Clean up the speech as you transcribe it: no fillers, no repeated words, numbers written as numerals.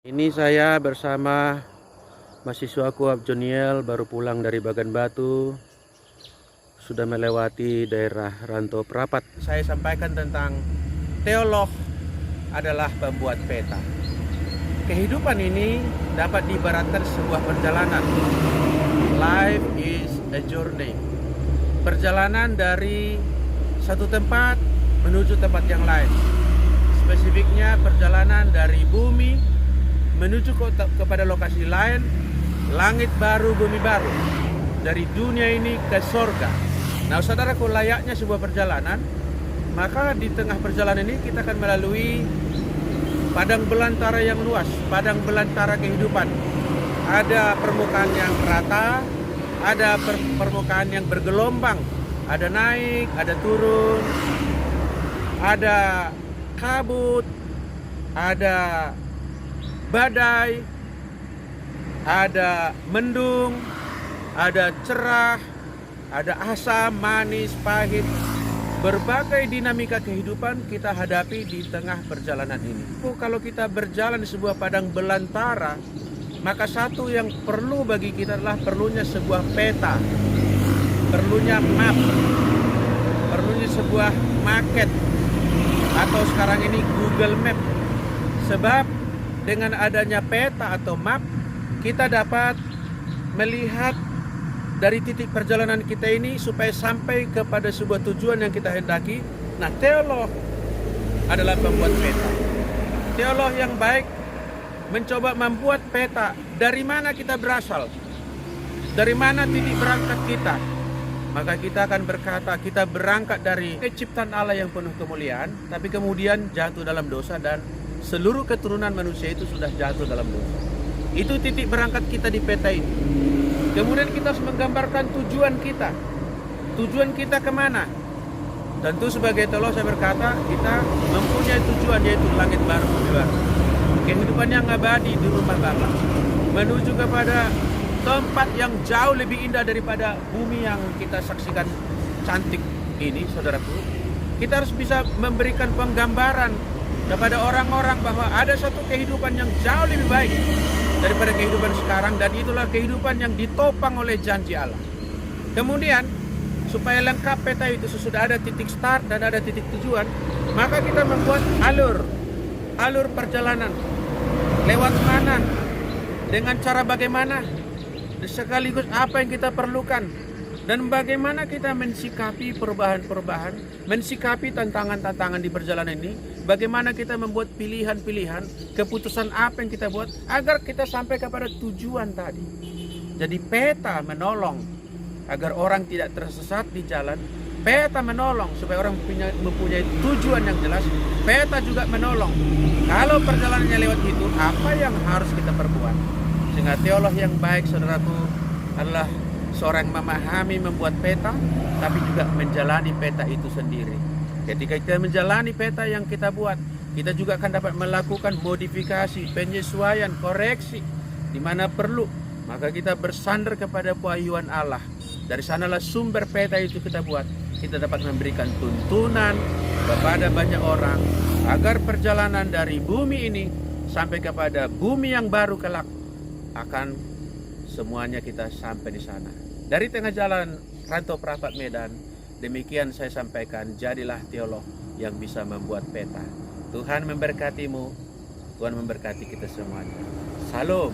Ini saya bersama mahasiswaku Abjoniel, baru pulang dari Bagan Batu, sudah melewati daerah Rantau Prapat. Saya sampaikan tentang teolog adalah pembuat peta. Kehidupan ini dapat diibaratkan sebuah perjalanan. Life is a journey. Perjalanan dari satu tempat menuju tempat yang lain. Spesifiknya perjalanan dari bumi menuju kepada lokasi lain, langit baru, bumi baru. Dari dunia ini ke sorga. Nah, saudaraku, layaknya sebuah perjalanan, maka di tengah perjalanan ini kita akan melalui padang belantara yang luas, padang belantara kehidupan. Ada permukaan yang rata, ada permukaan yang bergelombang, ada naik, ada turun, ada kabut, ada badai, ada mendung, ada cerah, ada asam, manis, pahit. Berbagai dinamika kehidupan kita hadapi di tengah perjalanan ini. Kalau kita berjalan di sebuah padang belantara, maka satu yang perlu bagi kita adalah perlunya sebuah peta, perlunya map, perlunya sebuah market, atau sekarang ini Google Map. Sebab dengan adanya peta atau map, kita dapat melihat dari titik perjalanan kita ini supaya sampai kepada sebuah tujuan yang kita hendaki. Nah, teolog adalah pembuat peta. Teolog yang baik mencoba membuat peta dari mana kita berasal, dari mana titik berangkat kita. Maka kita akan berkata, kita berangkat dari ciptaan Allah yang penuh kemuliaan, tapi kemudian jatuh dalam dosa dan seluruh keturunan manusia itu sudah jatuh dalam dosa. Itu titik berangkat kita di peta ini. Kemudian kita harus menggambarkan tujuan kita. Tujuan kita kemana? Tentu sebagai teolog saya berkata, kita mempunyai tujuan, yaitu langit baru, bumi baru. Kehidupan yang abadi di rumah Bapa. Menuju kepada tempat yang jauh lebih indah daripada bumi yang kita saksikan cantik ini, saudaraku. Kita harus bisa memberikan penggambaran kepada orang-orang bahwa ada satu kehidupan yang jauh lebih baik daripada kehidupan sekarang, dan itulah kehidupan yang ditopang oleh janji Allah. Kemudian supaya lengkap peta itu, sesudah ada titik start dan ada titik tujuan, maka kita membuat alur perjalanan. Lewat mana, dengan cara bagaimana, sekaligus apa yang kita perlukan, dan bagaimana kita mensikapi perubahan-perubahan, mensikapi tantangan-tantangan di perjalanan ini. Bagaimana kita membuat pilihan-pilihan, keputusan apa yang kita buat agar kita sampai kepada tujuan tadi. Jadi peta menolong agar orang tidak tersesat di jalan. Peta menolong supaya orang mempunyai tujuan yang jelas. Peta juga menolong kalau perjalanannya lewat itu, apa yang harus kita perbuat. Sehingga teolog yang baik, saudaraku, adalah seorang yang memahami membuat peta, tapi juga menjalani peta itu sendiri. Ketika kita menjalani peta yang kita buat, kita juga akan dapat melakukan modifikasi, penyesuaian, koreksi di mana perlu. Maka kita bersandar kepada pewahyuan Allah. Dari sanalah sumber peta itu kita buat. Kita dapat memberikan tuntunan kepada banyak orang agar perjalanan dari bumi ini sampai kepada bumi yang baru kelak akan semuanya kita sampai di sana. Dari tengah jalan Rantau Prapat Medan, demikian saya sampaikan, jadilah teolog yang bisa membuat peta. Tuhan memberkatimu, Tuhan memberkati kita semuanya. Salam.